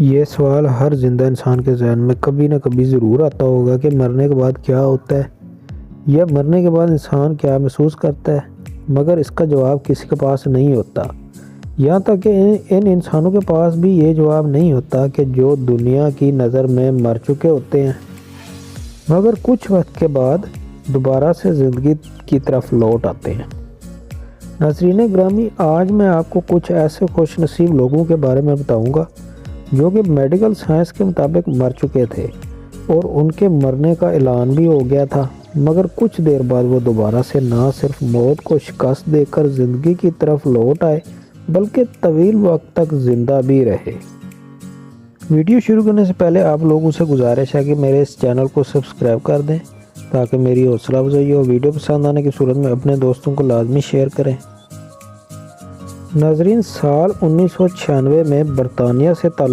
یہ سوال ہر زندہ انسان کے ذہن میں کبھی نہ کبھی ضرور آتا ہوگا کہ مرنے کے بعد کیا ہوتا ہے، یا مرنے کے بعد انسان کیا محسوس کرتا ہے، مگر اس کا جواب کسی کے پاس نہیں ہوتا۔ یہاں تک کہ ان انسانوں کے پاس بھی یہ جواب نہیں ہوتا کہ جو دنیا کی نظر میں مر چکے ہوتے ہیں، مگر کچھ وقت کے بعد دوبارہ سے زندگی کی طرف لوٹ آتے ہیں۔ ناظرین گرامی، آج میں آپ کو کچھ ایسے خوش نصیب لوگوں کے بارے میں بتاؤں گا جو کہ میڈیکل سائنس کے مطابق مر چکے تھے اور ان کے مرنے کا اعلان بھی ہو گیا تھا، مگر کچھ دیر بعد وہ دوبارہ سے نہ صرف موت کو شکست دے کر زندگی کی طرف لوٹ آئے بلکہ طویل وقت تک زندہ بھی رہے۔ ویڈیو شروع کرنے سے پہلے آپ لوگوں سے گزارش ہے کہ میرے اس چینل کو سبسکرائب کر دیں تاکہ میری حوصلہ افزائی ہو۔ ویڈیو پسند آنے کی صورت میں اپنے دوستوں کو لازمی شیئر کریں۔ ناظرین، سال 1996 میں برطانیہ سے تعلق